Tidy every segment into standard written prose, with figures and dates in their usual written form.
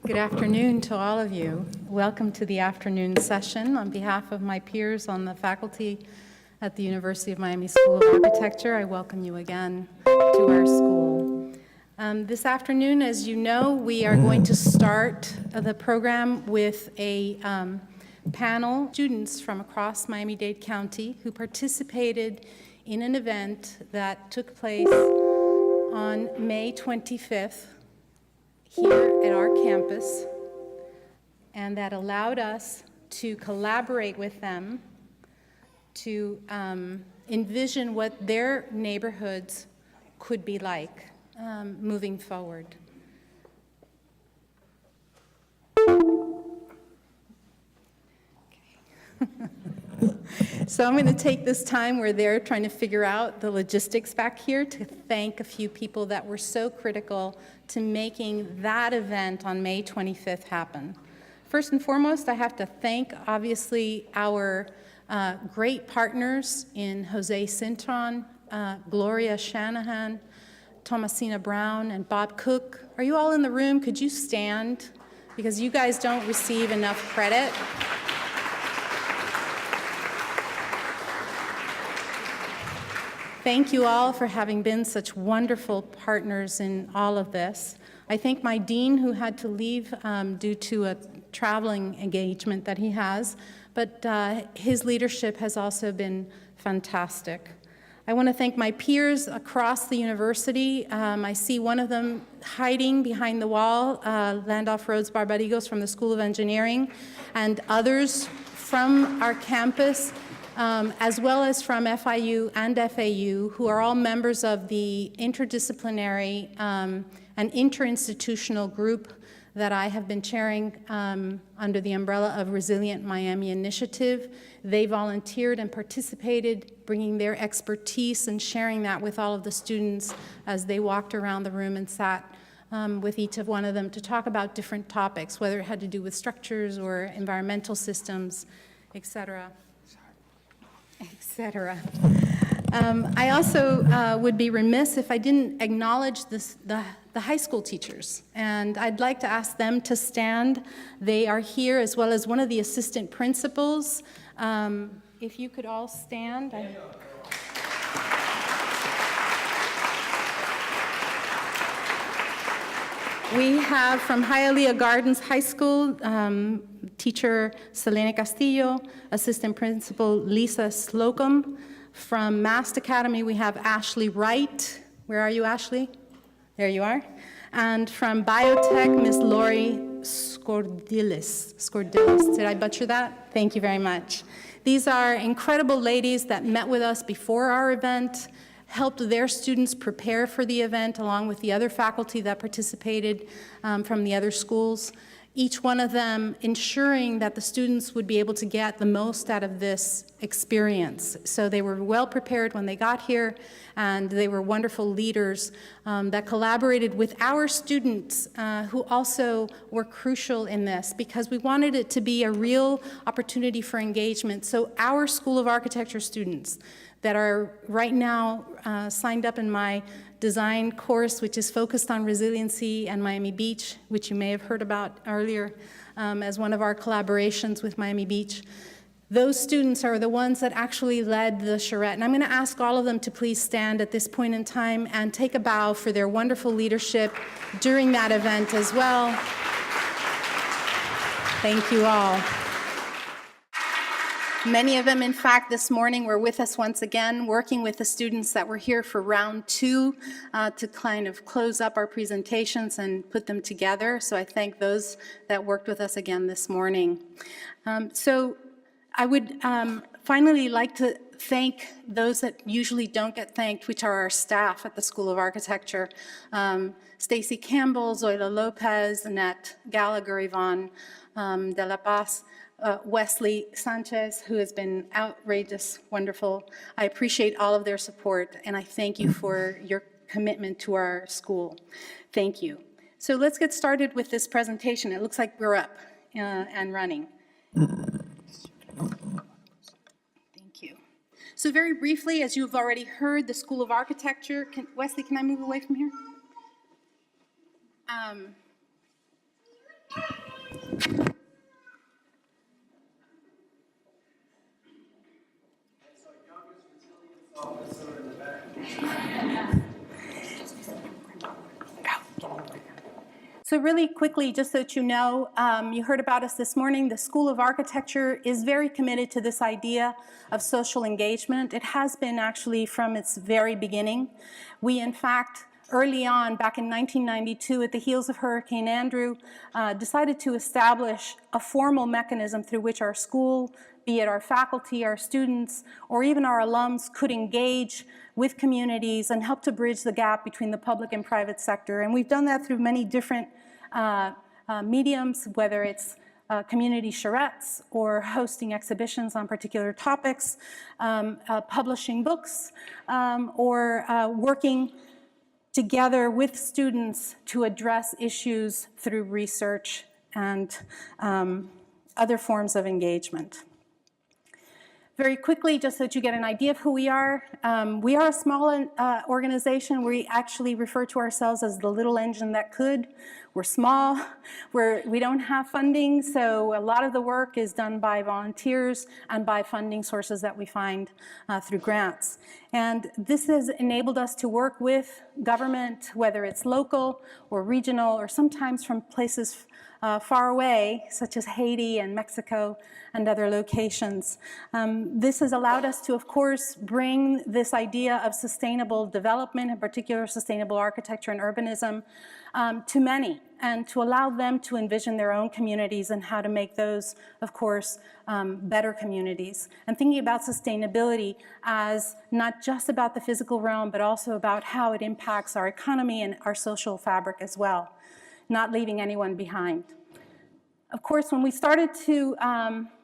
Good afternoon to all of you. Welcome to the afternoon session. On behalf of my peers on the faculty at the University of Miami School of Architecture, I welcome you again to our school. This afternoon, as you know, we are going to start the program with a panel of students from across Miami-Dade County who participated in an event that took place on May 25th here at our campus, and that allowed us to collaborate with them to envision what their neighborhoods could be like moving forward. So I'm going to take this time where they're trying to figure out the logistics back here to thank a few people that were so critical to making that event on May 25th happen. First and foremost, I have to thank, obviously, our great partners in Jose Cintron, Gloria Shanahan, Thomasina Brown, and Bob Cook. Are you all in the room? Could you stand? Because you guys don't receive enough credit. Thank you all for having been such wonderful partners in all of this. I thank my dean, who had to leave due to a traveling engagement that he has, but his leadership has also been fantastic. I want to thank my peers across the university. I see one of them hiding behind the wall, Landolph Rhodes Barbadigos from the School of Engineering, and others from our campus, as well as from FIU and FAU, who are all members of the interdisciplinary and interinstitutional group that I have been chairing under the umbrella of Resilient Miami Initiative. They volunteered and participated, bringing their expertise and sharing that with all of the students as they walked around the room and sat with each of one of them to talk about different topics, whether it had to do with structures or environmental systems, et cetera. I also would be remiss if I didn't acknowledge the high school teachers, and I'd like to ask them to stand. They are here, as well as one of the assistant principals. If you could all stand. We have from Hialeah Gardens High School, teacher Selene Castillo, assistant principal Lisa Slocum. From Mast Academy, we have Ashley Wright. Where are you, Ashley? There you are. And from Biotech, Miss Lori Scordilis. Did I butcher that? Thank you very much. These are incredible ladies that met with us before our event, helped their students prepare for the event along with the other faculty that participated from the other schools. Each one of them ensuring that the students would be able to get the most out of this experience. So they were well prepared when they got here, and they were wonderful leaders that collaborated with our students who also were crucial in this, because we wanted it to be a real opportunity for engagement. So our School of Architecture students that are right now signed up in my design course, which is focused on resiliency and Miami Beach, which you may have heard about earlier as one of our collaborations with Miami Beach. Those students are the ones that actually led the charrette. And I'm going to ask all of them to please stand at this point in time and take a bow for their wonderful leadership during that event as well. Thank you all. Many of them, in fact, this morning were with us once again, working with the students that were here for round 2 to kind of close up our presentations and put them together. So I thank those that worked with us again this morning. So I would finally like to thank those that usually don't get thanked, which are our staff at the School of Architecture. Stacy Campbell, Zoila Lopez, Annette Gallagher, Yvonne De La Paz, Wesley Sanchez, who has been outrageous, wonderful. I appreciate all of their support, and I thank you for your commitment to our school. Thank you. So let's get started with this presentation. It looks like we're up and running. Thank you. So very briefly, as you've already heard, the School of Architecture, Wesley, can I move away from here? So really quickly, just so that you know, you heard about us this morning, the School of Architecture is very committed to this idea of social engagement. It has been actually from its very beginning. We, in fact, early on, back in 1992, at the heels of Hurricane Andrew, decided to establish a formal mechanism through which our school, be it our faculty, our students, or even our alums, could engage with communities and help to bridge the gap between the public and private sector. And we've done that through many different mediums, whether it's community charrettes or hosting exhibitions on particular topics, publishing books, or working together with students to address issues through research and other forms of engagement. Very quickly, just so that you get an idea of who we are a small organization. We actually refer to ourselves as the little engine that could. We're small, we don't have funding, so a lot of the work is done by volunteers and by funding sources that we find through grants. And this has enabled us to work with government, whether it's local or regional, or sometimes from places far away, such as Haiti and Mexico and other locations. This has allowed us to, of course, bring this idea of sustainable development, in particular sustainable architecture and urbanism, to many, and to allow them to envision their own communities and how to make those, of course, better communities. And thinking about sustainability as not just about the physical realm, but also about how it impacts our economy and our social fabric as well, not leaving anyone behind. Of course, when we started to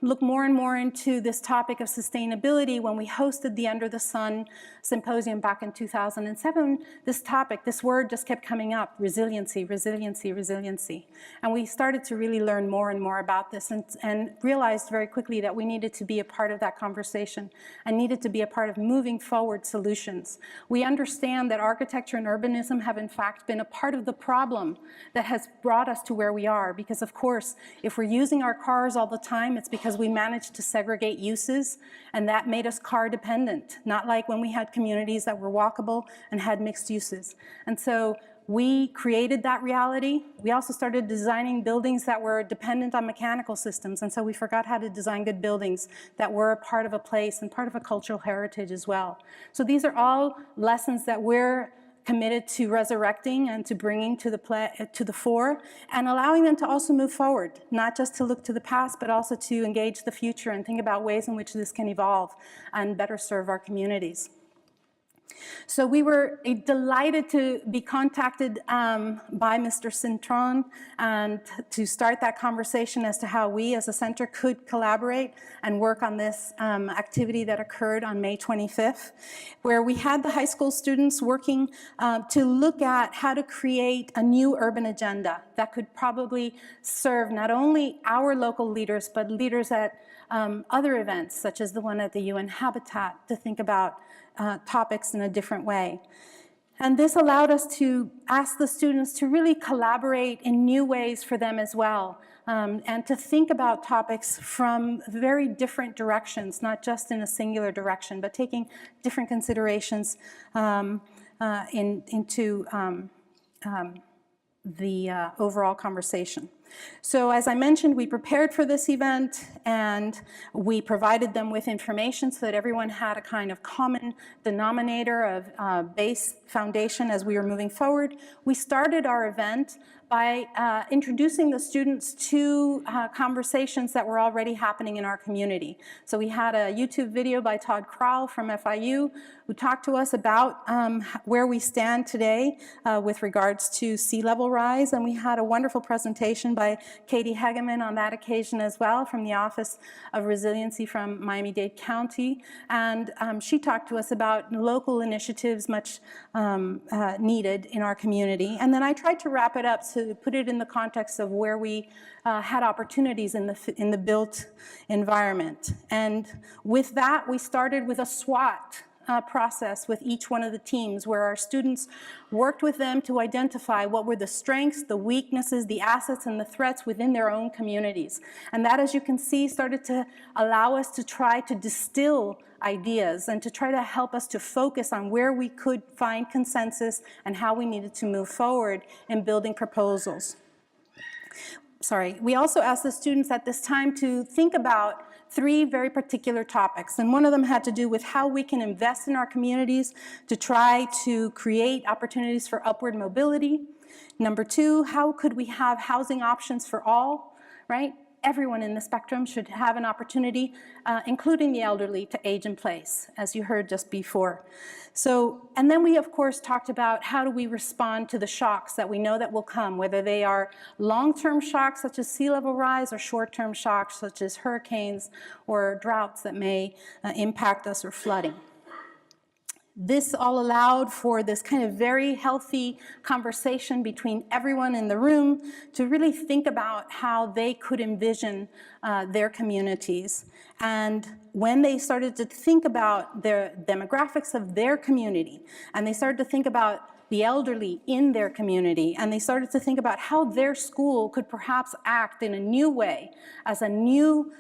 look more and more into this topic of sustainability, when we hosted the Under the Sun Symposium back in 2007, this topic, this word just kept coming up: resiliency, resiliency, resiliency. And we started to really learn more and more about this and realized very quickly that we needed to be a part of that conversation and needed to be a part of moving forward solutions. We understand that architecture and urbanism have in fact been a part of the problem that has brought us to where we are, because of course, if we're using our cars all the time, it's because we managed to segregate uses, and that made us car dependent, not like when we had communities that were walkable and had mixed uses. And so we created that reality. We also started designing buildings that were dependent on mechanical systems, and so we forgot how to design good buildings that were a part of a place and part of a cultural heritage as well. So these are all lessons that we're committed to resurrecting and to bringing to the fore, and allowing them to also move forward, not just to look to the past, but also to engage the future and think about ways in which this can evolve and better serve our communities. So we were delighted to be contacted by Mr. Cintron and to start that conversation as to how we as a center could collaborate and work on this activity that occurred on May 25th, where we had the high school students working to look at how to create a new urban agenda that could probably serve not only our local leaders, but leaders at other events, such as the one at the UN Habitat, to think about topics in a different way. And this allowed us to ask the students to really collaborate in new ways for them as well, and to think about topics from very different directions, not just in a singular direction, but taking different considerations into the overall conversation. So as I mentioned, we prepared for this event and we provided them with information so that everyone had a kind of common denominator of base foundation as we were moving forward. We started our event by introducing the students to conversations that were already happening in our community. So we had a YouTube video by Todd Crowell from FIU who talked to us about where we stand today with regards to sea level rise, and we had a wonderful presentation by Katie Hegeman on that occasion as well from the Office of Resiliency from Miami-Dade County, and she talked to us about local initiatives much needed in our community. And then I tried to wrap it up to put it in the context of where we had opportunities in the built environment. And with that, we started with a SWOT process with each one of the teams where our students worked with them to identify what were the strengths, the weaknesses, the assets, and the threats within their own communities. And that, as you can see, started to allow us to try to distill ideas and to try to help us to focus on where we could find consensus and how we needed to move forward in building proposals. We also asked the students at this time to think about 3 very particular topics, and one of them had to do with how we can invest in our communities to try to create opportunities for upward mobility. Number 2, how could we have housing options for all, right? Everyone in the spectrum should have an opportunity, including the elderly, to age in place, as you heard just before. And then we, of course, talked about how do we respond to the shocks that we know that will come, whether they are long-term shocks such as sea level rise or short-term shocks such as hurricanes or droughts that may impact us or flooding. This all allowed for this kind of very healthy conversation between everyone in the room to really think about how they could envision their communities. And when they started to think about the demographics of their community, and they started to think about the elderly in their community, and they started to think about how their school could perhaps act in a new way as a new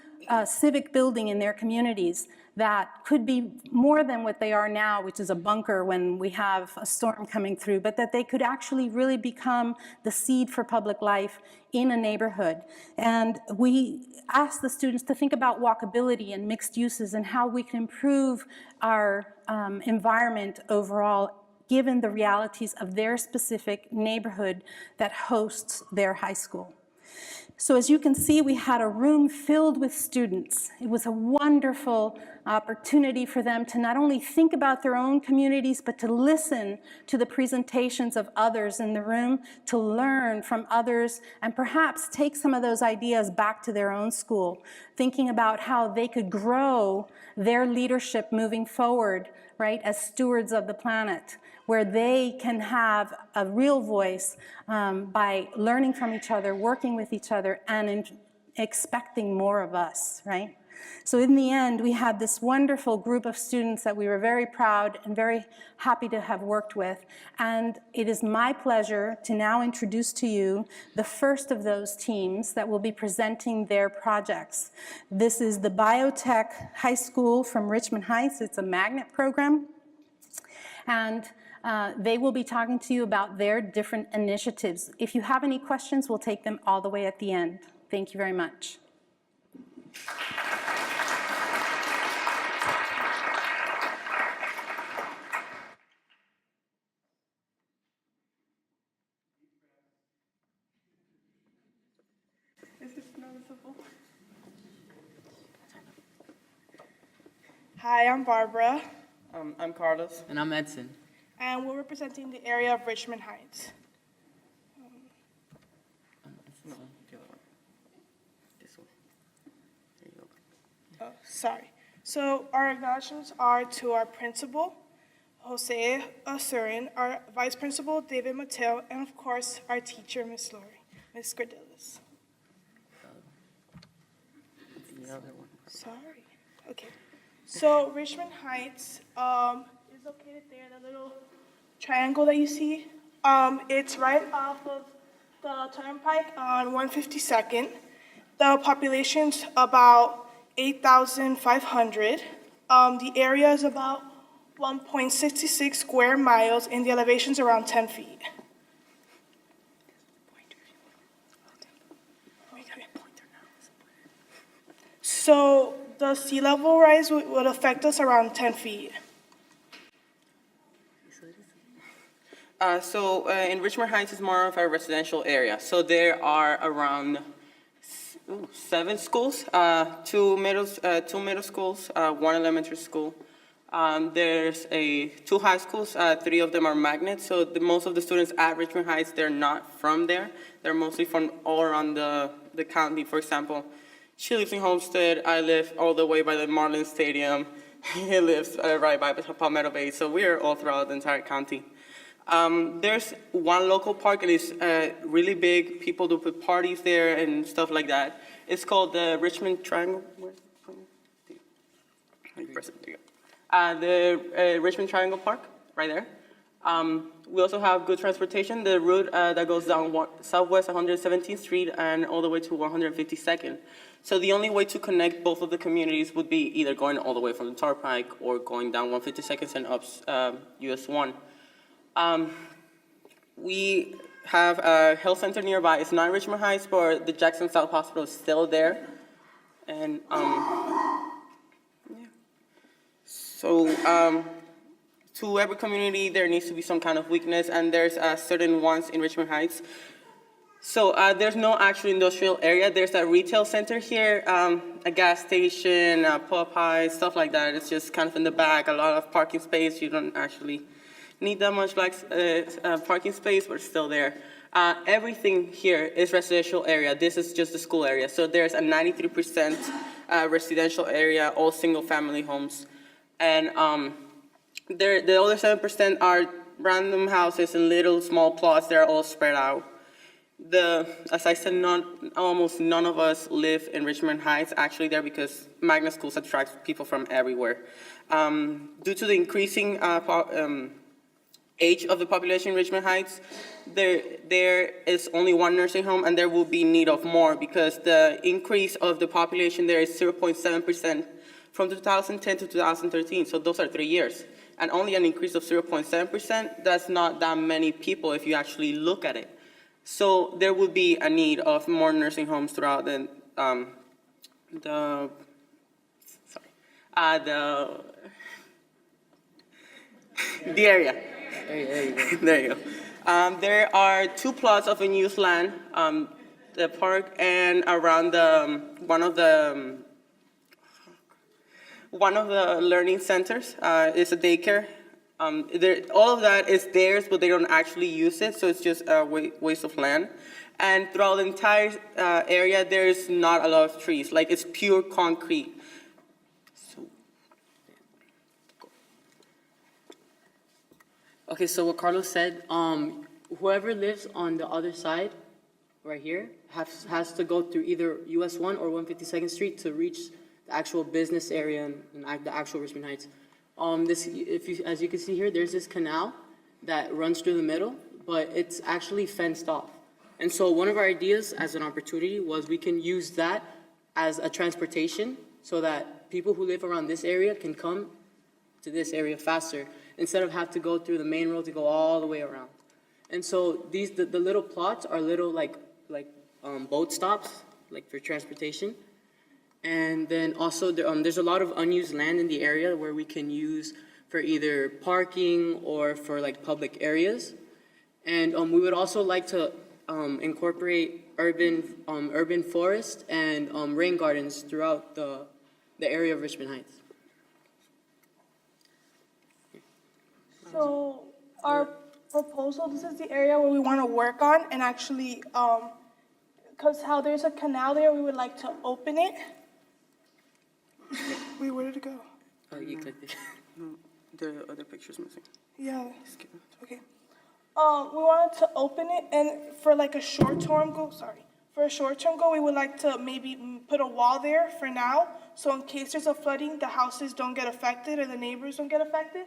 civic building in their communities that could be more than what they are now, which is a bunker when we have a storm coming through, but that they could actually really become the seed for public life in a neighborhood. And we asked the students to think about walkability and mixed uses and how we can improve our environment overall, given the realities of their specific neighborhood that hosts their high school. So as you can see, we had a room filled with students. It was a wonderful opportunity for them to not only think about their own communities, but to listen to the presentations of others in the room, to learn from others, and perhaps take some of those ideas back to their own school, thinking about how they could grow their leadership moving forward, right, as stewards of the planet, where they can have a real voice by learning from each other, working with each other, and expecting more of us, right? So in the end, we had this wonderful group of students that we were very proud and very happy to have worked with. And it is my pleasure to now introduce to you the first of those teams that will be presenting their projects. This is the Biotech High School from Richmond Heights. It's a magnet program. And they will be talking to you about their different initiatives. If you have any questions, we'll take them all the way at the end. Thank you very much. Is this noticeable? Hi, I'm Barbara. I'm Carlos. And I'm Edson. And we're representing the area of Richmond Heights. Oh, sorry. So our acknowledgements are to our principal, Jose Asurin, our vice principal, David Mateo, and of course, our teacher, Miss Lori, Miss Gradillas. The other one. Sorry. Okay. So Richmond Heights is located there, the little triangle that you see. It's right off of the turnpike on 152nd. The population's about 8,500. The area is about 1.66 square miles, and the elevation's around 10 feet. So the sea level rise would affect us around 10 feet. In Richmond Heights is more of a residential area. So there are around 7 schools, two middle schools, 1 elementary school. There's 2 high schools, 3 of them are magnets. So most of the students at Richmond Heights, they're not from there. They're mostly from all around the county. For example, she lives in Homestead. I live all the way by the Marlins Stadium. He lives right by Palmetto Bay. So we're all throughout the entire county. There's one local park, and it's really big. People do put parties there and stuff like that. It's called the Richmond Triangle. Press it, there you go. The Richmond Triangle Park, right there. We also have good transportation. The route that goes down southwest 117th Street and all the way to 152nd. So the only way to connect both of the communities would be either going all the way from the Turnpike or going down 152nd and up US 1. We have a health center nearby. It's not in Richmond Heights, but the Jackson South Hospital is still there. And yeah. So to every community, there needs to be some kind of weakness, and there's certain ones in Richmond Heights. So there's no actual industrial area. There's a retail center here, a gas station, Popeye, stuff like that. It's just kind of in the back, a lot of parking space. You don't actually need that much parking space, but it's still there. Everything here is residential area. This is just the school area. So there's a 93% residential area, all single-family homes. And the other 7% are random houses and little small plots. They're all spread out. As I said, almost none of us live in Richmond Heights. Actually, there because magnet schools attract people from everywhere. Due to the increasing age of the population in Richmond Heights, there is only one nursing home, and there will be need of more because the increase of the population there is 0.7% from 2010 to 2013. So those are 3 years, and only an increase of 0.7%. That's not that many people if you actually look at it. So there will be a need of more nursing homes throughout the area. There you go. There you go. There are 2 plots of unused land, the park and around one of the learning centers is a daycare. All of that is theirs, but they don't actually use it, so it's just a waste of land. And throughout the entire area, there's not a lot of trees. Like, it's pure concrete. Okay, so what Carlos said, whoever lives on the other side, right here, has to go through either US 1 or 152nd Street to reach the actual business area and the actual Richmond Heights. As you can see here, there's this canal that runs through the middle, but it's actually fenced off. And so one of our ideas as an opportunity was we can use that as a transportation so that people who live around this area can come to this area faster instead of have to go through the main road to go all the way around. And so the little plots are little like boat stops, like for transportation. And then also there's a lot of unused land in the area where we can use for either parking or for like public areas. And we would also like to incorporate urban forest and rain gardens throughout the area of Richmond Heights. So our proposal, this is the area where we want to work on, and actually, because how there's a canal there, we would like to open it. Wait, where did it go? Oh, you clicked it. No, the other picture's missing. Yeah, Skip it. okay. We wanted to open it, and for like a short-term goal, we would like to maybe put a wall there for now, so in case there's a flooding, the houses don't get affected or the neighbors don't get affected.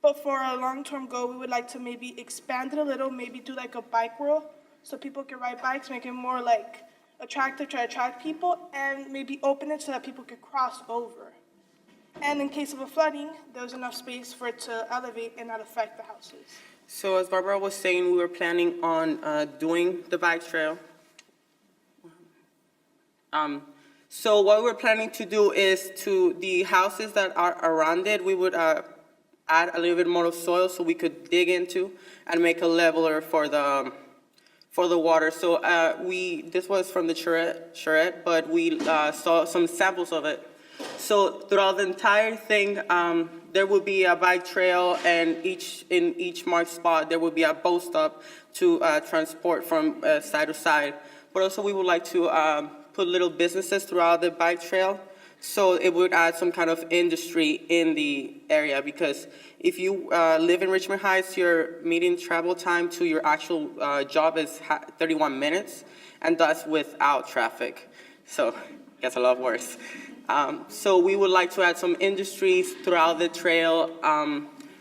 But for a long-term goal, we would like to maybe expand it a little, maybe do like a bike roll, so people can ride bikes, make it more like attractive to attract people, and maybe open it so that people could cross over. And in case of a flooding, there's enough space for it to elevate and not affect the houses. So as Barbara was saying, we were planning on doing the bike trail. So what we're planning to do is to the houses that are around it, we would add a little bit more of soil so we could dig into and make a leveler for the water. So this was from the charrette, but we saw some samples of it. So throughout the entire thing, there will be a bike trail, and in each marked spot, there will be a boat stop to transport from side to side. But also we would like to put little businesses throughout the bike trail, so it would add some kind of industry in the area, because if you live in Richmond Heights, your median travel time to your actual job is 31 minutes, and that's without traffic. So it gets a lot worse. So we would like to add some industries throughout the trail.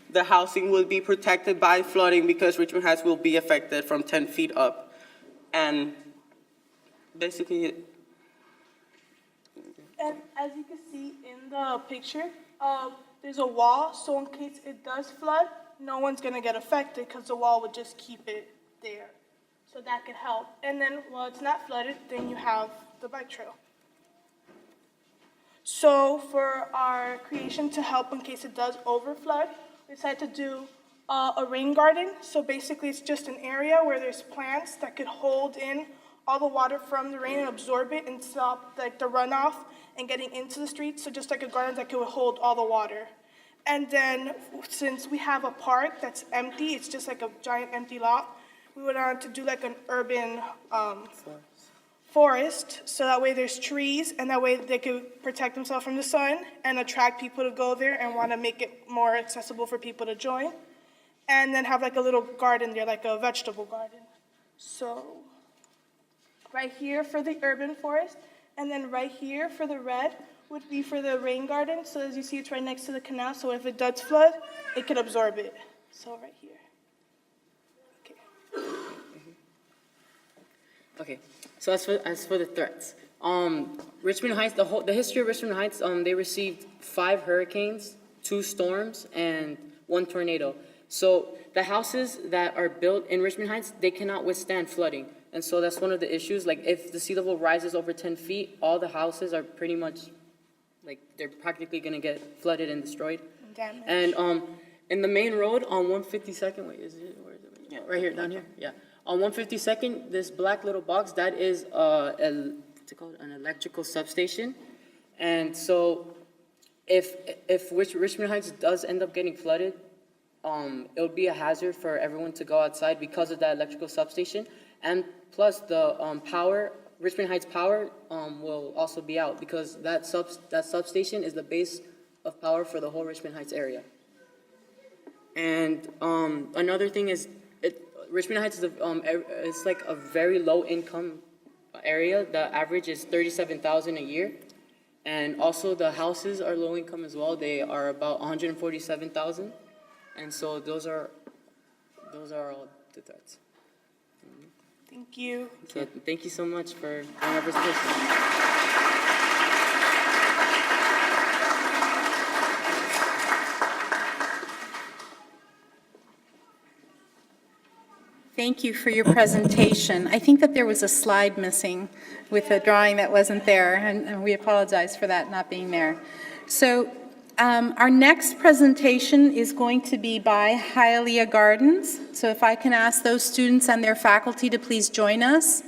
The housing will be protected by flooding because Richmond Heights will be affected from 10 feet up. And basically, And as you can see in the picture, there's a wall, so in case it does flood, no one's gonna get affected because the wall would just keep it there. So that could help. And then while it's not flooded, then you have the bike trail. So for our creation to help in case it does overflood, we decided to do a rain garden. So basically it's just an area where there's plants that could hold in all the water from the rain and absorb it and stop like the runoff and getting into the streets. So just like a garden that could hold all the water. And then since we have a park that's empty, it's just like a giant empty lot, we went on to do like an urban forest, so that way there's trees, and that way they could protect themselves from the sun and attract people to go there and want to make it more accessible for people to join. And then have like a little garden there, like a vegetable garden. So right here for the urban forest, and then right here for the red would be for the rain garden. So as you see, it's right next to the canal, so if it does flood, it could absorb it. So right here. Okay. Okay, so as for the threats, Richmond Heights, the history of Richmond Heights, they received 5 hurricanes, 2 storms, and 1 tornado. So the houses that are built in Richmond Heights, they cannot withstand flooding. And so that's one of the issues. Like if the sea level rises over 10 feet, all the houses are pretty much, like they're practically gonna get flooded and destroyed. Damage. And in the main road on 152nd, wait, where is it? Yeah. Right here, down here, yeah. On 152nd, this black little box, that is what's it called? An electrical substation. And so if Richmond Heights does end up getting flooded, it would be a hazard for everyone to go outside because of that electrical substation. And plus the Richmond Heights power will also be out because that substation is the base of power for the whole Richmond Heights area. And another thing is, Richmond Heights is it's like a very low income area. The average is $37,000 a year, and also the houses are low income as well. They are about $147,000, and so those are all the threats. Thank you. So thank you so much for doing our presentation. Thank you for your presentation. I think that there was a slide missing with a drawing that wasn't there, and we apologize for that not being there. So our next presentation is going to be by Hialeah Gardens. So if I can ask those students and their faculty to please join us.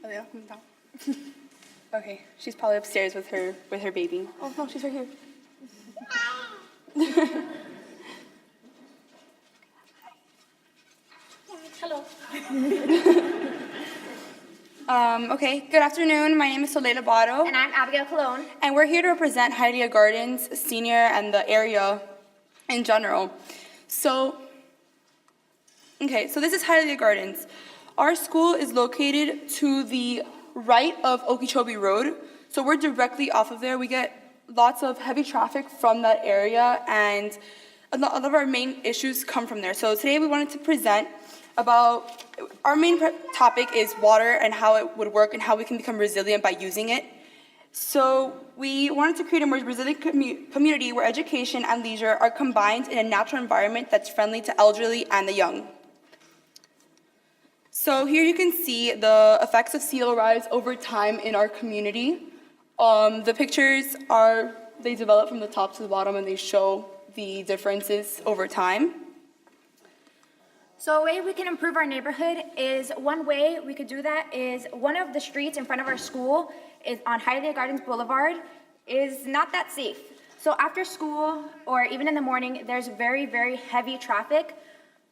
Hialeah, come down. Okay, she's probably upstairs with her baby. Oh no, she's right here. Hello. Okay, good afternoon. My name is Sonia Botto, And I'm Abigail Cologne. and we're here to represent Hialeah Gardens Senior and the area in general. So this is Hialeah Gardens. Our school is located to the right of Okeechobee Road, so we're directly off of there. We get lots of heavy traffic from that area, and a lot of our main issues come from there. So today we wanted to present about, our main topic is water and how it would work and how we can become resilient by using it. So we wanted to create a more resilient community where education and leisure are combined in a natural environment that's friendly to elderly and the young. So here you can see the effects of sea level rise over time in our community. The pictures they develop from the top to the bottom, and they show the differences over time. So a way we can improve our neighborhood is, one way we could do that is, one of the streets in front of our school is on Hialeah Gardens Boulevard is not that safe. So after school or even in the morning, there's very, very heavy traffic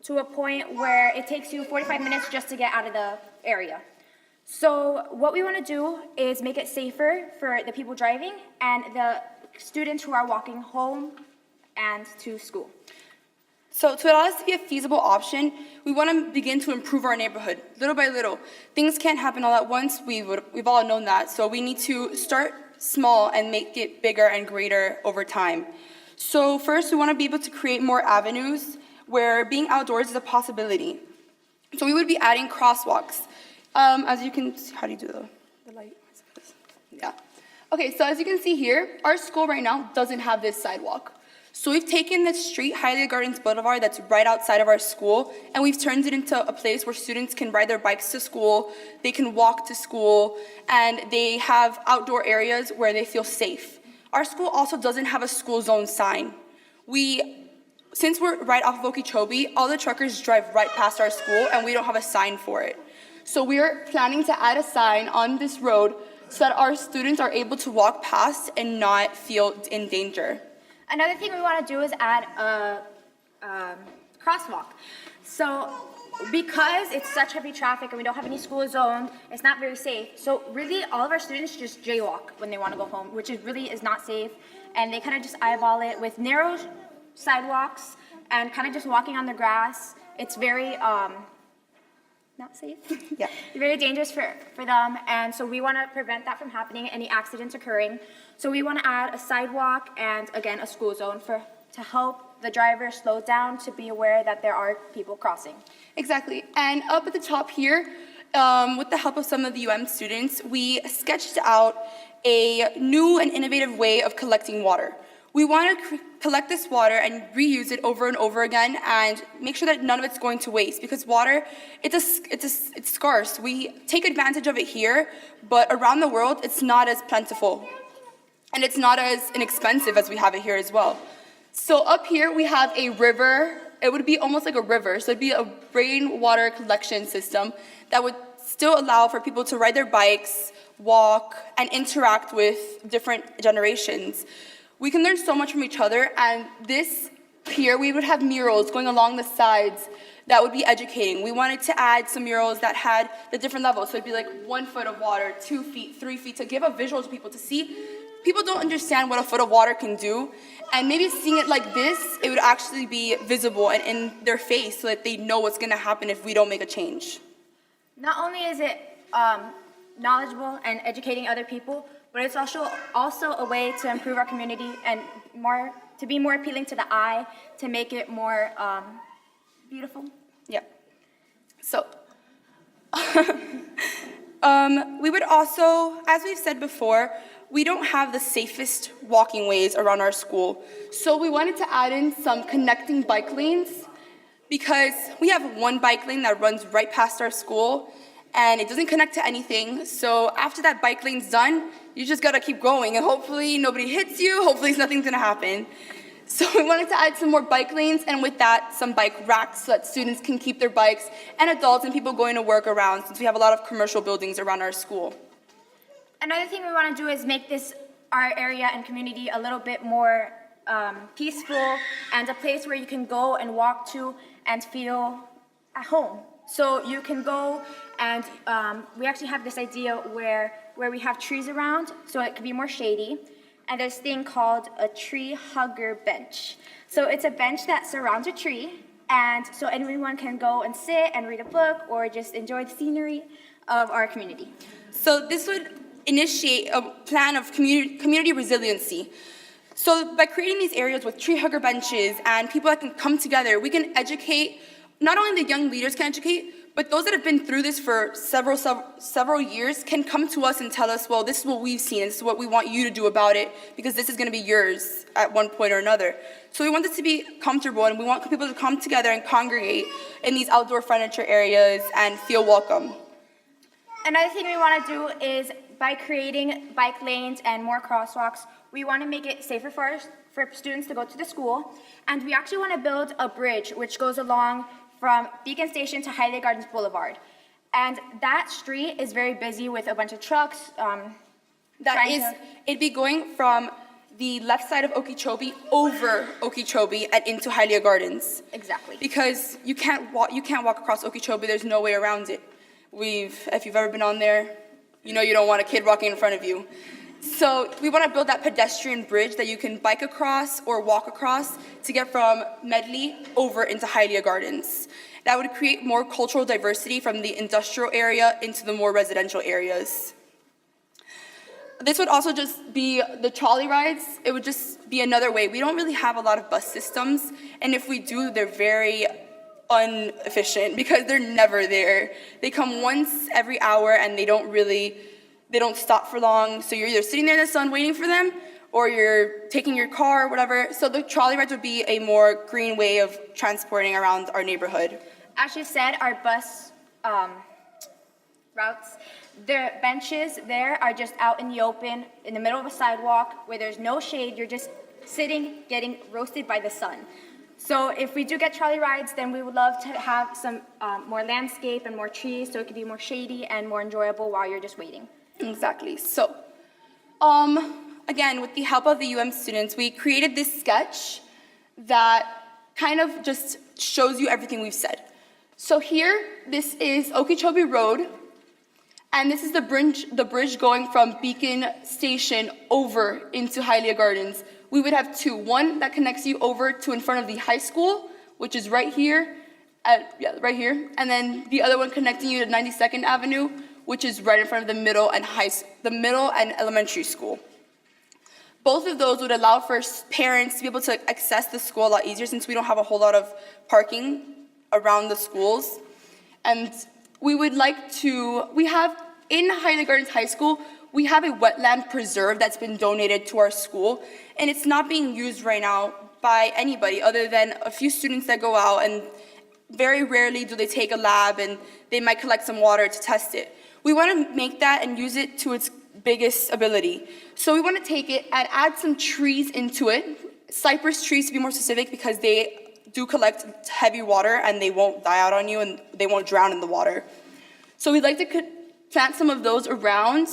to a point where it takes you 45 minutes just to get out of the area. So what we want to do is make it safer for the people driving and the students who are walking home and to school. So to allow this to be a feasible option, we want to begin to improve our neighborhood, little by little. Things can't happen all at once, we've all known that. So we need to start small and make it bigger and greater over time. So first, we want to be able to create more avenues where being outdoors is a possibility. So we would be adding crosswalks. As you can see, how do you do the light? Yeah. Okay, so as you can see here, our school right now doesn't have this sidewalk. So we've taken this street, Hialeah Gardens Boulevard, that's right outside of our school, and we've turned it into a place where students can ride their bikes to school, they can walk to school, and they have outdoor areas where they feel safe. Our school also doesn't have a school zone sign. Since we're right off of Okeechobee, all the truckers drive right past our school, and we don't have a sign for it. So we're planning to add a sign on this road so that our students are able to walk past and not feel in danger. Another thing we want to do is add a crosswalk. So because it's such heavy traffic and we don't have any school zone, it's not very safe. So really all of our students just jaywalk when they want to go home, which really is not safe. And they kind of just eyeball it with narrow sidewalks and kind of just walking on the grass. It's very not safe. Yeah. Very dangerous for them, and so we want to prevent that from happening, any accidents occurring. So we want to add a sidewalk and, again, a school zone to help the driver slow down, to be aware that there are people crossing. Exactly. And up at the top here, with the help of some of the students, we sketched out a new and innovative way of collecting water. We want to collect this water and reuse it over and over again and make sure that none of it's going to waste, because water, it's scarce. We take advantage of it here, but around the world, it's not as plentiful. And it's not as inexpensive as we have it here as well. So up here, we have a river. It would be almost like a river. So it'd be a rainwater collection system that would still allow for people to ride their bikes, walk, and interact with different generations. We can learn so much from each other, and this here, we would have murals going along the sides that would be educating. We wanted to add some murals that had the different levels, so it'd be like 1 foot of water, 2 feet, 3 feet, to give a visual to people to see. People don't understand what a foot of water can do, and maybe seeing it like this, it would actually be visible and in their face so that they know what's gonna happen if we don't make a change. Not only is it knowledgeable and educating other people, but it's also a way to improve our community and to be more appealing to the eye, to make it more beautiful. Yeah. So, we would also, as we've said before, we don't have the safest walking ways around our school. So we wanted to add in some connecting bike lanes, because we have one bike lane that runs right past our school, and it doesn't connect to anything. So after that bike lane's done, you just gotta keep going, and hopefully nobody hits you, hopefully nothing's gonna happen. So we wanted to add some more bike lanes, and with that, some bike racks so that students can keep their bikes, and adults and people going to work around, since we have a lot of commercial buildings around our school. Another thing we want to do is make our area and community a little bit more peaceful and a place where you can go and walk to and feel at home. So you can go and we actually have this idea where we have trees around, so it can be more shady. And there's this thing called a tree hugger bench. So it's a bench that surrounds a tree, and so anyone can go and sit and read a book or just enjoy the scenery of our community. So this would initiate a plan of community resiliency. So by creating these areas with tree hugger benches and people that can come together, we can educate, not only the young leaders can educate, but those that have been through this for several years can come to us and tell us, well, this is what we've seen, and this is what we want you to do about it, because this is gonna be yours at one point or another. So we want this to be comfortable, and we want people to come together and congregate in these outdoor furniture areas and feel welcome. Another thing we want to do is, by creating bike lanes and more crosswalks, we want to make it safer for students to go to the school, and we actually want to build a bridge which goes along from Beacon Station to Hialeah Gardens Boulevard. And that street is very busy with a bunch of trucks. It'd be going from the left side of Okeechobee over Okeechobee and into Hialeah Gardens. Exactly. Because you can't walk across Okeechobee, there's no way around it. If you've ever been on there, you know you don't want a kid walking in front of you. So we want to build that pedestrian bridge that you can bike across or walk across to get from Medley over into Hialeah Gardens. That would create more cultural diversity from the industrial area into the more residential areas. This would also just be the trolley rides. It would just be another way. We don't really have a lot of bus systems, and if we do, they're very inefficient because they're never there. They come once every hour and they don't stop for long. So you're either sitting there in the sun waiting for them or you're taking your car or whatever. So the trolley rides would be a more green way of transporting around our neighborhood. As you said, our bus routes, the benches there are just out in the open, in the middle of a sidewalk where there's no shade. You're just sitting, getting roasted by the sun. So if we do get trolley rides, then we would love to have some more landscape and more trees so it could be more shady and more enjoyable while you're just waiting. Exactly. So, again, with the help of the students, we created this sketch that kind of just shows you everything we've said. So here, this is Okeechobee Road, and this is the bridge going from Beacon Station over into Hialeah Gardens. We would have two, one that connects you over to in front of the high school, which is right here, right here, and then the other one connecting you to 92nd Avenue, which is right in front of the middle and elementary school. Both of those would allow for parents to be able to access the school a lot easier since we don't have a whole lot of parking around the schools. And we have in Hialeah Gardens High School, we have a wetland preserve that's been donated to our school, and it's not being used right now by anybody other than a few students that go out, and very rarely do they take a lab and they might collect some water to test it. We want to make that and use it to its biggest ability. So we want to take it and add some trees into it, cypress trees to be more specific because they do collect heavy water and they won't die out on you and they won't drown in the water. So we'd like to plant some of those around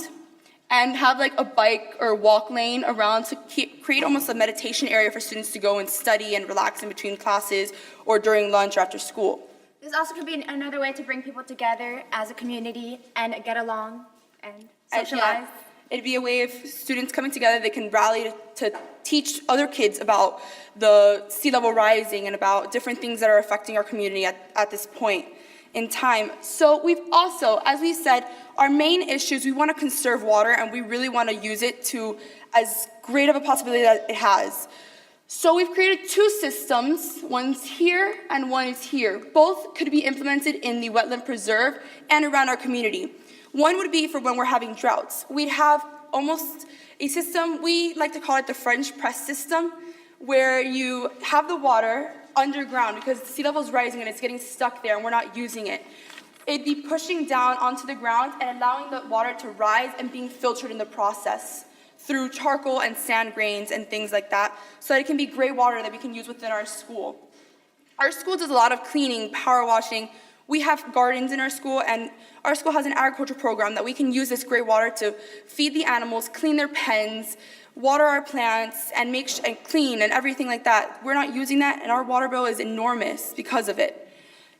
and have like a bike or walk lane around to create almost a meditation area for students to go and study and relax in between classes or during lunch or after school. This also could be another way to bring people together as a community and get along and socialize. It'd be a way of students coming together. They can rally to teach other kids about the sea level rising and about different things that are affecting our community at this point in time. So we've also, as we said, our main issues, we want to conserve water and we really want to use it to as great of a possibility that it has. So we've created two systems, one's here and one is here. Both could be implemented in the wetland preserve and around our community. One would be for when we're having droughts. We'd have almost a system, we like to call it the French press system, where you have the water underground because sea level is rising and it's getting stuck there and we're not using it. It'd be pushing down onto the ground and allowing the water to rise and being filtered in the process through charcoal and sand grains and things like that, so that it can be gray water that we can use within our school. Our school does a lot of cleaning, power washing. We have gardens in our school, and our school has an agriculture program that we can use this gray water to feed the animals, clean their pens, water our plants, and and clean and everything like that. We're not using that, and our water bill is enormous because of it.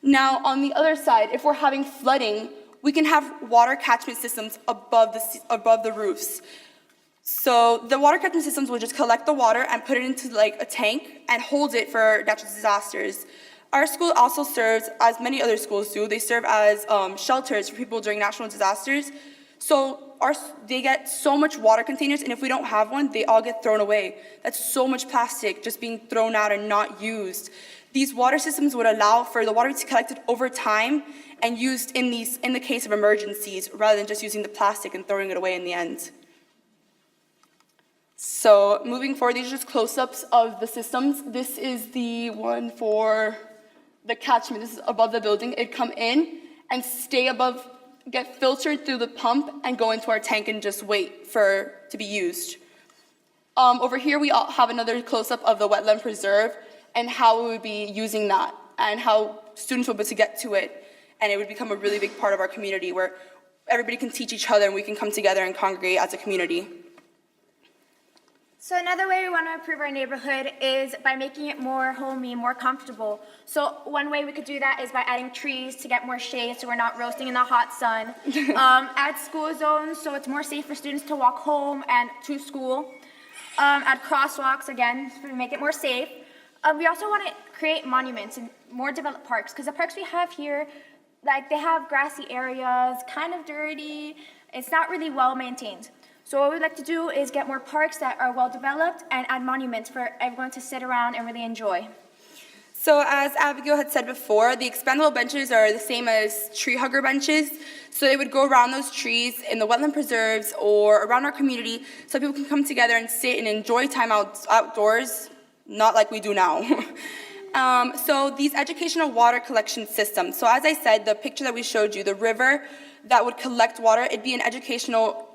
Now, on the other side, if we're having flooding, we can have water catchment systems above the roofs. So the water catchment systems will just collect the water and put it into like a tank and hold it for natural disasters. Our school also serves, as many other schools do, they serve as shelters for people during natural disasters. So they get so much water containers, and if we don't have one, they all get thrown away. That's so much plastic just being thrown out and not used. These water systems would allow for the water to be collected over time and used in the case of emergencies, rather than just using the plastic and throwing it away in the end. So moving forward, these are just close-ups of the systems. This is the one for the catchment. This is above the building. It'd come in and stay above, get filtered through the pump and go into our tank and just wait to be used. Over here, we have another close-up of the wetland preserve and how we would be using that and how students would be able to get to it. And it would become a really big part of our community where everybody can teach each other and we can come together and congregate as a community. So another way we want to improve our neighborhood is by making it more homey, more comfortable. So one way we could do that is by adding trees to get more shade so we're not roasting in the hot sun. Add school zones so it's more safe for students to walk home and to school. Add crosswalks, again, to make it more safe. We also want to create monuments and more developed parks, because the parks we have here, like, they have grassy areas, kind of dirty. It's not really well maintained. So what we'd like to do is get more parks that are well developed and add monuments for everyone to sit around and really enjoy. So as Abigail had said before, the expandable benches are the same as tree hugger benches. So they would go around those trees in the wetland preserves or around our community so people can come together and sit and enjoy time outdoors, not like we do now. So these educational water collection systems. So as I said, the picture that we showed you, the river that would collect water, it'd be an educational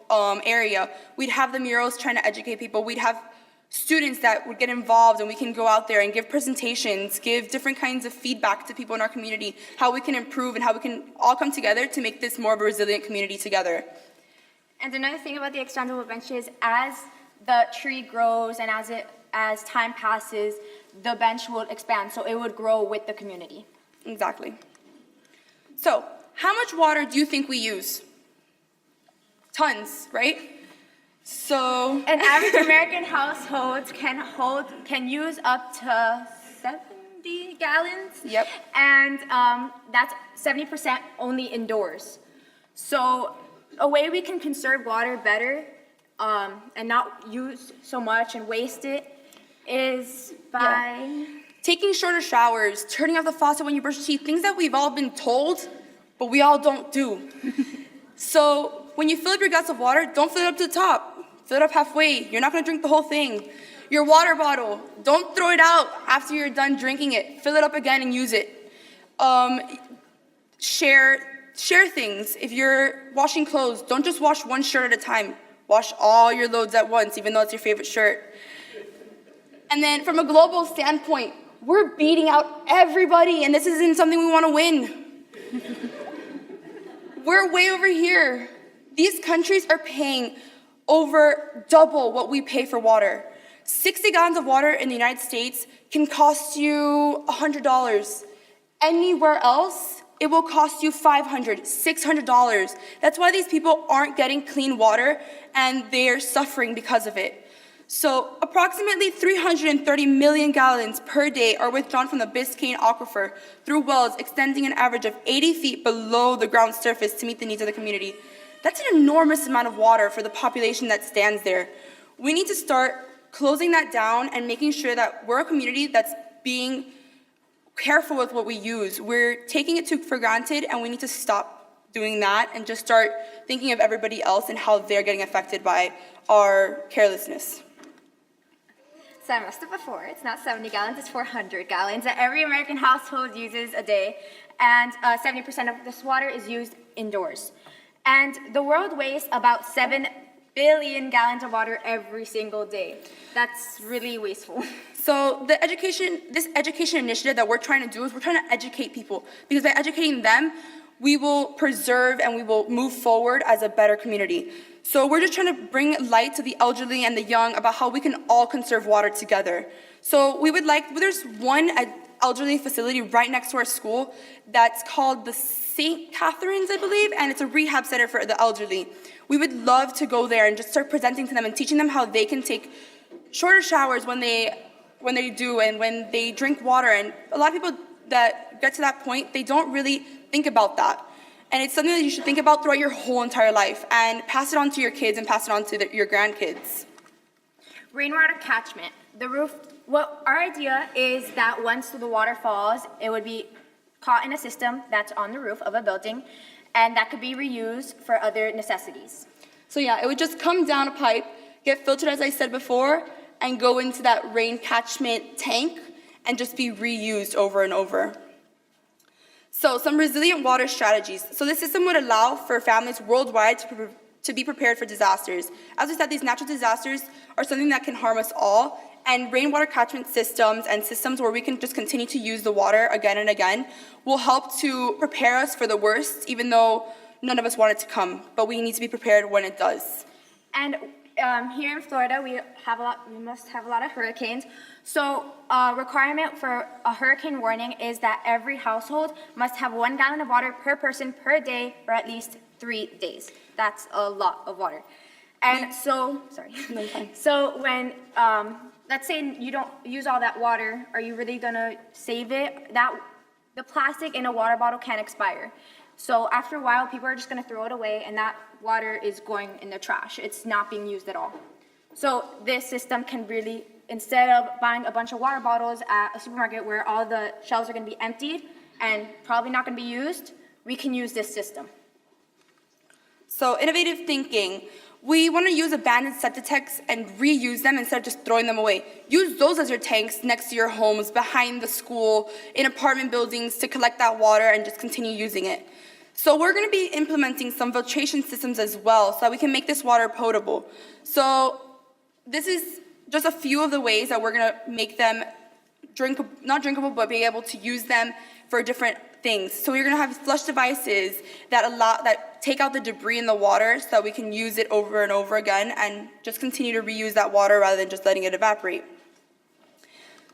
area. We'd have the murals trying to educate people. We'd have students that would get involved, and we can go out there and give presentations, give different kinds of feedback to people in our community, how we can improve and how we can all come together to make this more of a resilient community together. And another thing about the expandable benches, as the tree grows and as time passes, the bench will expand, so it would grow with the community. Exactly. So, how much water do you think we use? Tons, right? So An average American household can use up to 70 gallons. Yep. And that's 70% only indoors. So a way we can conserve water better and not use so much and waste it is by taking shorter showers, turning off the faucet when you brush your teeth, things that we've all been told, but we all don't do. So when you fill up your glass of water, don't fill it up to the top. Fill it up halfway. You're not going to drink the whole thing. Your water bottle, don't throw it out after you're done drinking it. Fill it up again and use it. Share things. If you're washing clothes, don't just wash one shirt at a time. Wash all your loads at once, even though it's your favorite shirt. And then from a global standpoint, we're beating out everybody, and this isn't something we want to win. We're way over here. These countries are paying over double what we pay for water. 60 gallons of water in the United States can cost you $100. Anywhere else, it will cost you $500, $600. That's why these people aren't getting clean water, and they're suffering because of it. So approximately 330 million gallons per day are withdrawn from the Biscayne aquifer through wells extending an average of 80 feet below the ground surface to meet the needs of the community. That's an enormous amount of water for the population that stands there. We need to start closing that down and making sure that we're a community that's being careful with what we use. We're taking it for granted, and we need to stop doing that and just start thinking of everybody else and how they're getting affected by our carelessness. So I messed up before. It's not 70 gallons, it's 400 gallons that every American household uses a day, and 70% of this water is used indoors. And the world wastes about 7 billion gallons of water every single day. That's really wasteful. So this education initiative that we're trying to do is we're trying to educate people, because by educating them, we will preserve and we will move forward as a better community. So we're just trying to bring light to the elderly and the young about how we can all conserve water together. So there's one elderly facility right next to our school that's called the St. Catherine's, I believe, and it's a rehab center for the elderly. We would love to go there and just start presenting to them and teaching them how they can take shorter showers when they do and when they drink water. And a lot of people that get to that point, they don't really think about that. And it's something that you should think about throughout your whole entire life and pass it on to your kids and pass it on to your grandkids. Rainwater catchment. Our idea is that once the water falls, it would be caught in a system that's on the roof of a building, and that could be reused for other necessities. So yeah, it would just come down a pipe, get filtered as I said before, and go into that rain catchment tank and just be reused over and over. So some resilient water strategies. So this system would allow for families worldwide to be prepared for disasters. As I said, these natural disasters are something that can harm us all, and rainwater catchment systems and systems where we can just continue to use the water again and again will help to prepare us for the worst, even though none of us want it to come, but we need to be prepared when it does. And here in Florida, we must have a lot of hurricanes. So requirement for a hurricane warning is that every household must have 1 gallon of water per person per day for at least 3 days. That's a lot of water. And so, sorry. No, fine. So when, let's say you don't use all that water, are you really gonna save it? The plastic in a water bottle can expire. So after a while, people are just gonna throw it away, and that water is going in the trash. It's not being used at all. So this system can really, instead of buying a bunch of water bottles at a supermarket where all the shelves are gonna be emptied and probably not gonna be used, we can use this system. So innovative thinking. We want to use abandoned septic tanks and reuse them instead of just throwing them away. Use those as your tanks next to your homes, behind the school, in apartment buildings to collect that water and just continue using it. So we're going to be implementing some filtration systems as well so that we can make this water potable. So this is just a few of the ways that we're going to make them not drinkable, but be able to use them for different things. So we're going to have flush devices that take out the debris in the water so that we can use it over and over again and just continue to reuse that water rather than just letting it evaporate.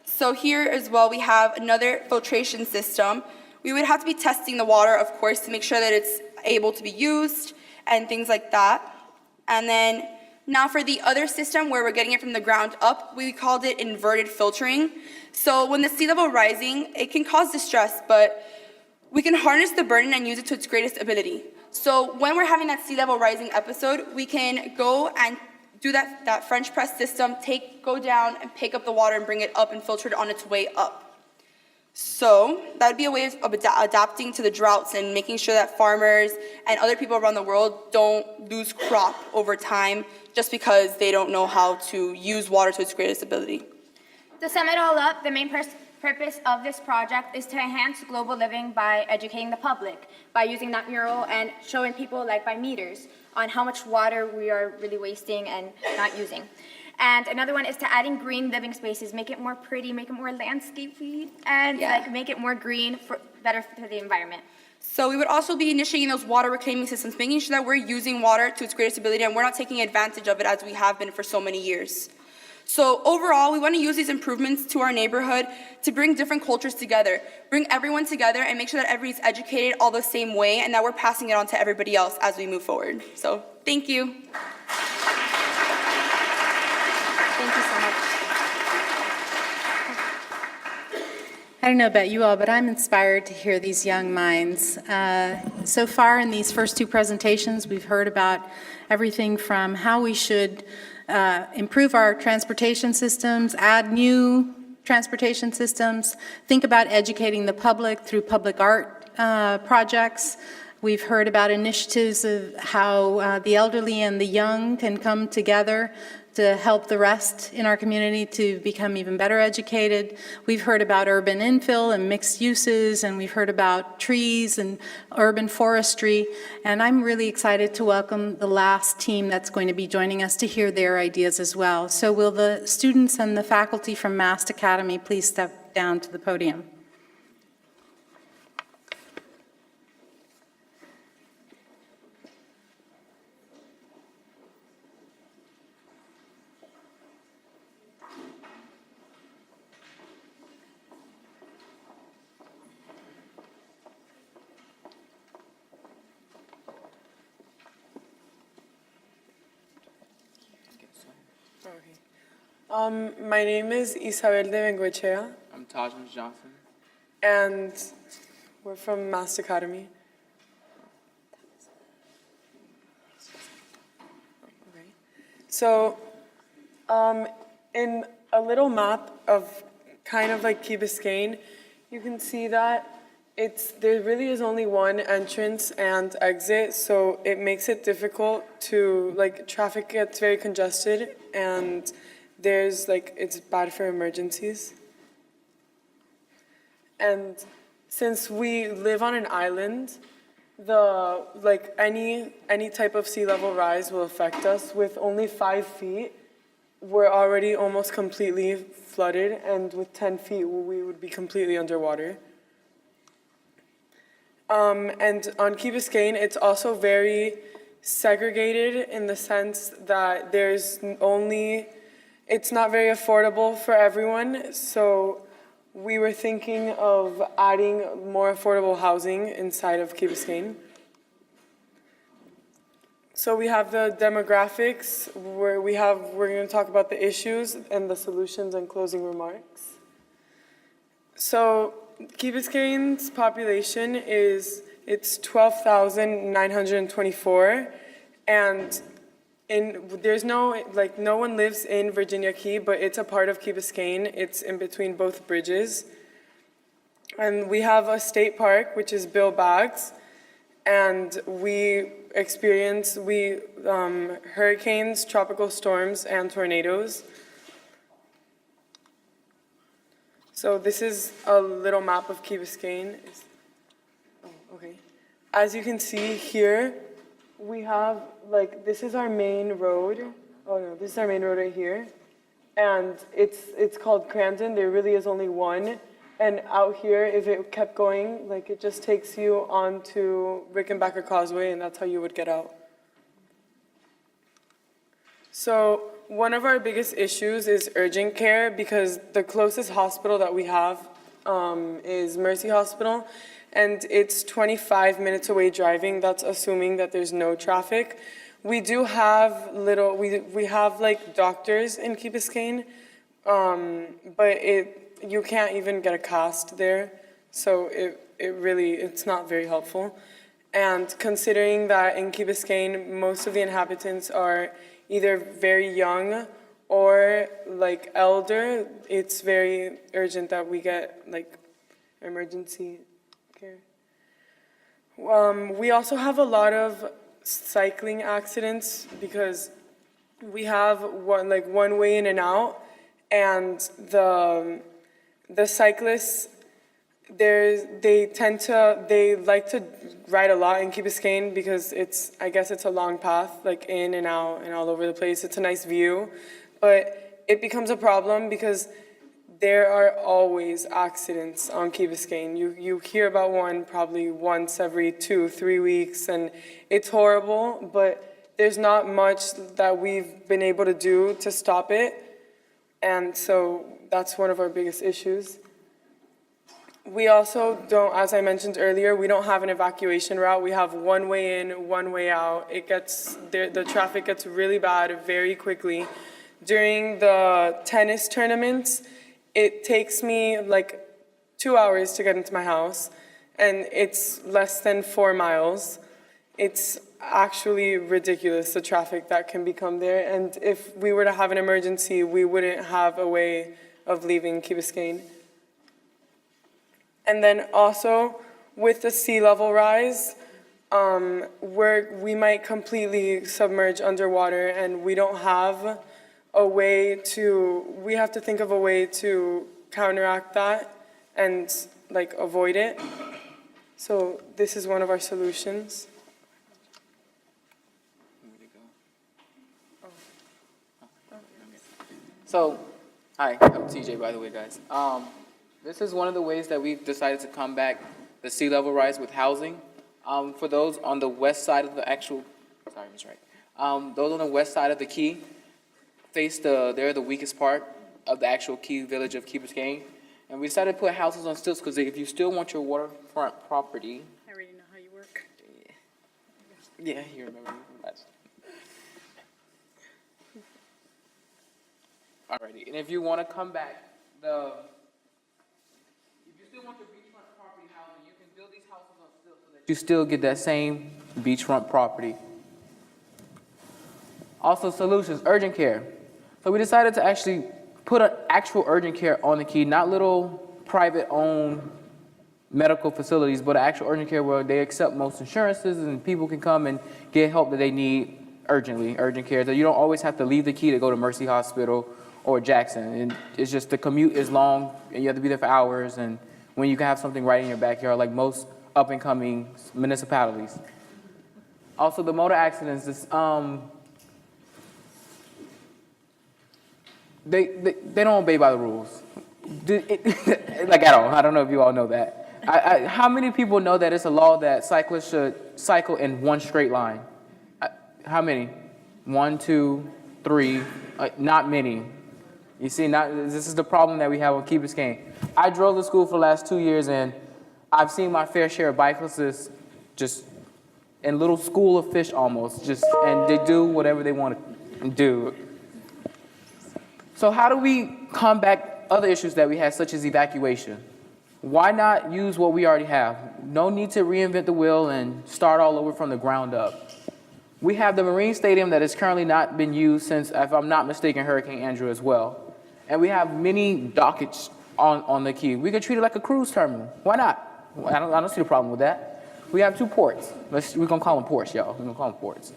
So here as well, we have another filtration system. We would have to be testing the water, of course, to make sure that it's able to be used and things like that. And then now for the other system where we're getting it from the ground up, we called it inverted filtering. So when the sea level rising, it can cause distress, but we can harness the burden and use it to its greatest ability. So when we're having that sea level rising episode, we can go and do that French press system, go down and pick up the water and bring it up and filter it on its way up. So that would be a way of adapting to the droughts and making sure that farmers and other people around the world don't lose crop over time just because they don't know how to use water to its greatest ability. To sum it all up, the main purpose of this project is to enhance global living by educating the public, by using that mural and showing people, like by meters, on how much water we are really wasting and not using. And another one is to adding green living spaces, make it more pretty, make it more landscapey, and make it more green, better for the environment. So we would also be initiating those water reclaiming systems, making sure that we're using water to its greatest ability and we're not taking advantage of it as we have been for so many years. So overall, we want to use these improvements to our neighborhood to bring different cultures together, bring everyone together and make sure that everybody's educated all the same way and that we're passing it on to everybody else as we move forward. So thank you. Thank you so much. I don't know about you all, but I'm inspired to hear these young minds. So far in these first two presentations, we've heard about everything from how we should improve our transportation systems, add new transportation systems, think about educating the public through public art projects. We've heard about initiatives of how the elderly and the young can come together to help the rest in our community to become even better educated. We've heard about urban infill and mixed uses, and we've heard about trees and urban forestry. And I'm really excited to welcome the last team that's going to be joining us to hear their ideas as well. So will the students and the faculty from Mast Academy please step down to the podium? My name is Isabel de Bengoechea, I'm Tajman Johnson. and we're from Mast Academy. Okay. So, in a little map of kind of like Key Biscayne, you can see that there really is only one entrance and exit, so it makes it difficult to, traffic gets very congested, and it's bad for emergencies. And since we live on an island, any type of sea level rise will affect us. With only 5 feet, we're already almost completely flooded, and with 10 feet, we would be completely underwater. And on Key Biscayne, it's also very segregated in the sense that it's not very affordable for everyone. So we were thinking of adding more affordable housing inside of Key Biscayne. So we have the demographics where we're going to talk about the issues and the solutions and closing remarks. So Key Biscayne's population it's 12,924, and there's no one lives in Virginia Key, but it's a part of Key Biscayne. It's in between both bridges. And we have a state park, which is Bill Baggs, and we experience hurricanes, tropical storms, and tornadoes. So this is a little map of Key Biscayne. Okay. As you can see here, we have, this is our main road. Oh no, this is our main road right here. And it's called Crandon. There really is only one. And out here, if it kept going, it just takes you onto Rickenbacker Causeway, and that's how you would get out. So one of our biggest issues is urgent care, because the closest hospital that we have is Mercy Hospital, and it's 25 minutes away driving. That's assuming that there's no traffic. We do have we have doctors in Key Biscayne, but you can't even get a cast there, so it's not very helpful. And considering that in Key Biscayne, most of the inhabitants are either very young or elder, it's very urgent that we get emergency care. We also have a lot of cycling accidents because we have one way in and out, and the cyclists, they like to ride a lot in Key Biscayne because I guess it's a long path, in and out and all over the place. It's a nice view, but it becomes a problem because there are always accidents on Key Biscayne. You hear about one probably once every 2-3 weeks, and it's horrible, but there's not much that we've been able to do to stop it, and so that's one of our biggest issues. We also don't, as I mentioned earlier, we don't have an evacuation route. We have one way in, one way out. The traffic gets really bad very quickly. During the tennis tournaments, it takes me 2 hours to get into my house, and it's less than 4 miles. It's actually ridiculous, the traffic that can become there. And if we were to have an emergency, we wouldn't have a way of leaving Key Biscayne. And then also, with the sea level rise, we might completely submerge underwater, and we don't have we have to think of a way to counteract that and avoid it. So this is one of our solutions. So, hi, I'm TJ, by the way, guys. This is one of the ways that we've decided to combat the sea level rise with housing. For those on the west side of the actual, sorry, Ms. Wright. Those on the west side of the Key they're the weakest part of the actual Key village of Key Biscayne. And we decided to put houses on stilts because if you still want your waterfront property. I already know how you work. Yeah, you remember me from that. Alrighty, and if you want to come back, if you still want your beachfront property housing, you can build these houses on stilts so that you still get that same beachfront property. Also, solutions, urgent care. So we decided to actually put an actual urgent care on the Key, not little private-owned medical facilities, but an actual urgent care where they accept most insurances and people can come and get help that they need urgently, urgent care. So you don't always have to leave the Key to go to Mercy Hospital or Jackson. And it's just the commute is long and you have to be there for hours, and when you can have something right in your backyard like most up-and-coming municipalities. Also, the motor accidents, they don't obey by the rules, at all. I don't know if you all know that. How many people know that it's a law that cyclists should cycle in one straight line? how many? 1, 2, 3, not many. You see, this is the problem that we have on Key Biscayne. I drove to school for the last 2 years, and I've seen my fair share of bicyclists just in little school of fish almost, and they do whatever they want to do. So how do we combat other issues that we have, such as evacuation? Why not use what we already have? No need to reinvent the wheel and start all over from the ground up. We have the Marine Stadium that has currently not been used since, if I'm not mistaken, Hurricane Andrew as well. And we have many dockage on the Key. We could treat it like a cruise terminal. Why not? I don't see the problem with that. We have 2 ports. We're going to call them ports, y'all. We're going to call them ports.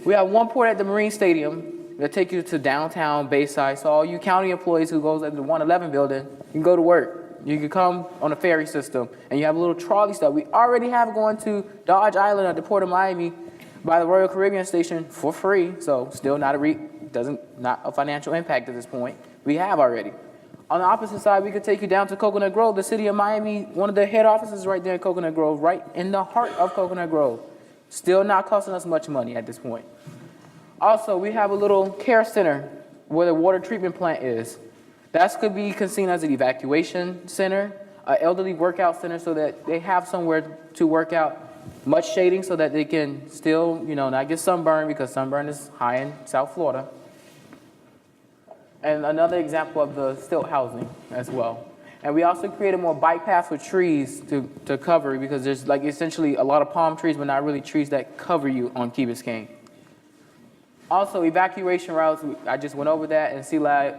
We have 1 port at the Marine Stadium that take you to downtown Bayside. So all you county employees who goes at the 111 building, you can go to work. You can come on a ferry system, and you have a little trolley stop. We already have going to Dodge Island at the Port of Miami by the Royal Caribbean Station for free. So still not a financial impact at this point. We have already. On the opposite side, we could take you down to Coconut Grove, the city of Miami. One of the head offices right there in Coconut Grove, right in the heart of Coconut Grove. Still not costing us much money at this point. Also, we have a little care center where the water treatment plant is. That could be seen as an evacuation center, an elderly workout center so that they have somewhere to work out, much shading so that they can still, not get sunburned because sunburn is high in South Florida. And another example of the stilt housing as well. And we also created more bike paths with trees to cover because there's essentially a lot of palm trees, but not really trees that cover you on Key Biscayne. Also, evacuation routes, I just went over that, and Sea Lab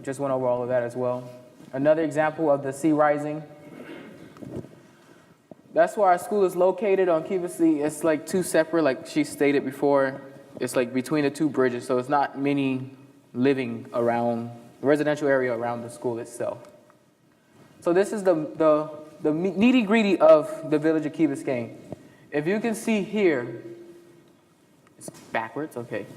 just went over all of that as well. Another example of the sea rising. That's where our school is located on Key Biscayne. It's 2 separate, like she stated before. It's between the 2 bridges, so it's not many living around the residential area around the school itself. So this is the nitty-gritty of the village of Key Biscayne. If you can see here, it's backwards, okay.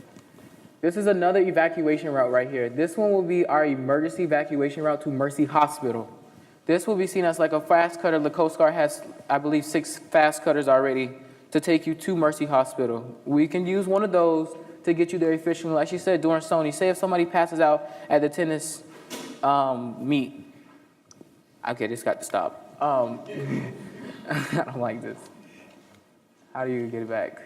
This is another evacuation route right here. This one will be our emergency evacuation route to Mercy Hospital. This will be seen as like a fast cutter. The Coast Guard has, I believe, 6 fast cutters already to take you to Mercy Hospital. We can use one of those to get you there efficiently. Like she said during Sonia, say if somebody passes out at the tennis meet. Okay, this got to stop. I don't like this. How do you get it back?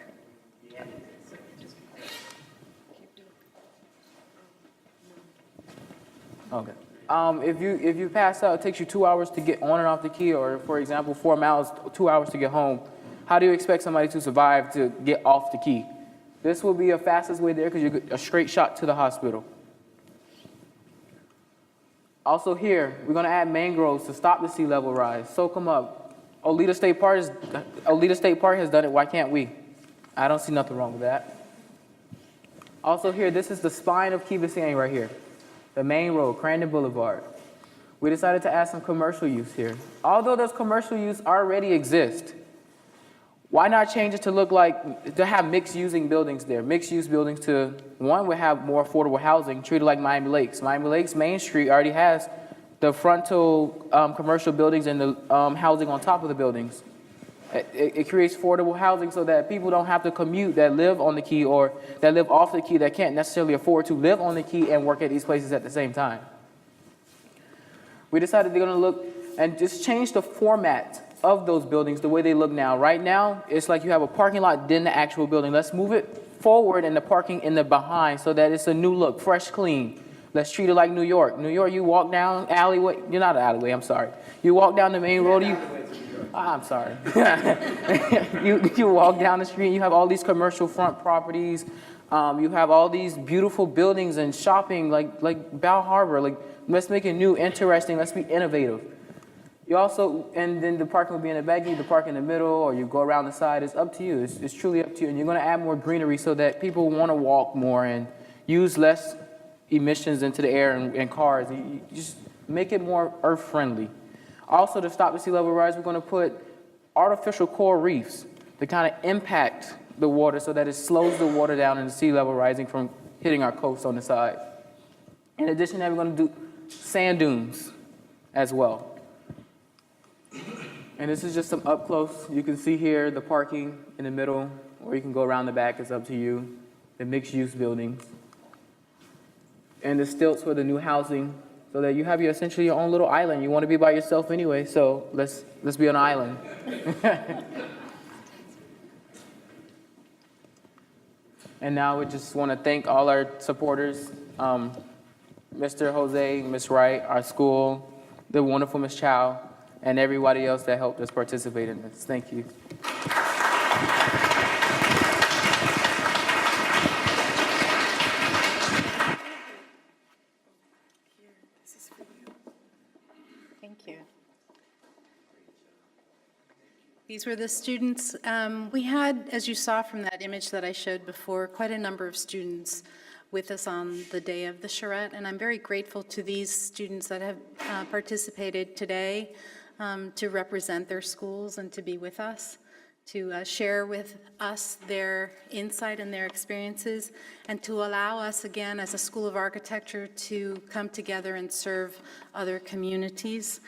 Okay. If you pass out, it takes you 2 hours to get on and off the key, or for example, 4 miles, 2 hours to get home. How do you expect somebody to survive to get off the key? This will be a fastest way there because you get a straight shot to the hospital. Also here, we're going to add mangroves to stop the sea level rise, soak them up. Olathe State Park has done it. Why can't we? I don't see nothing wrong with that. Also here, this is the spine of Key Biscayne right here. The main road, Crandon Boulevard. We decided to add some commercial use here. Although those commercial use already exist, why not change it to have mixed-using buildings there? Mixed-use buildings to, one, would have more affordable housing, treated like Miami Lakes. Miami Lakes Main Street already has the frontal commercial buildings and the housing on top of the buildings. It creates affordable housing so that people don't have to commute that live on the key or that live off the key that can't necessarily afford to live on the key and work at these places at the same time. We decided they're going to look and just change the format of those buildings the way they look now. Right now, it's like you have a parking lot, then the actual building. Let's move it forward and the parking in the behind so that it's a new look, fresh, clean. Let's treat it like New York. New York, you walk down alleyway. You're not an alleyway, I'm sorry. You walk down the main road, I'm sorry. you walk down the street and you have all these commercial front properties. You have all these beautiful buildings and shopping like Bal Harbor. Let's make it new, interesting. Let's be innovative. You also, and then the parking will be in the back. You either park in the middle or you go around the side. It's up to you. It's truly up to you. And you're going to add more greenery so that people want to walk more and use less emissions into the air and cars. You just make it more earth-friendly. Also, to stop the sea level rise, we're going to put artificial coral reefs to kind of impact the water so that it slows the water down and the sea level rising from hitting our coast on the side. In addition to that, we're going to do sand dunes as well. And this is just some up close. You can see here the parking in the middle, or you can go around the back. It's up to you. the mixed-use buildings, and the stilts for the new housing, so that you have essentially your own little island. You want to be by yourself anyway, so let's be on an island. And now we just want to thank all our supporters, Mr. Jose, Ms. Wright, our school, the wonderful Ms. Chao, and everybody else that helped us participate in this. Thank you. Thank you. These were the students. We had, as you saw from that image that I showed before, quite a number of students with us on the day of the charrette, and I'm very grateful to these students that have participated today to represent their schools and to be with us, to share with us their insight and their experiences, and to allow us, again, as a School of Architecture, to come together and serve other communities.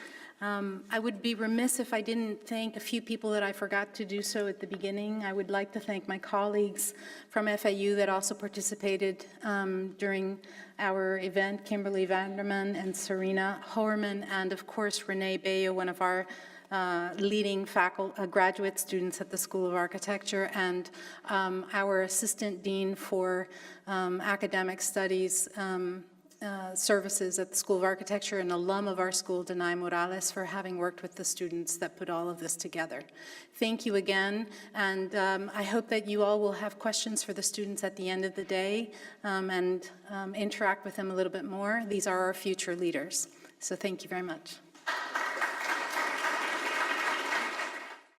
I would be remiss if I didn't thank a few people that I forgot to do so at the beginning. I would like to thank my colleagues from FAU that also participated during our event, Kimberly Vanderman and Serena Horman, and of course Renee Bayo, one of our leading graduate students at the School of Architecture, and our Assistant Dean for Academic Studies Services at the School of Architecture, an alum of our school, Denai Morales, for having worked with the students that put all of this together. Thank you again, and I hope that you all will have questions for the students at the end of the day and interact with them a little bit more. These are our future leaders, so thank you very much.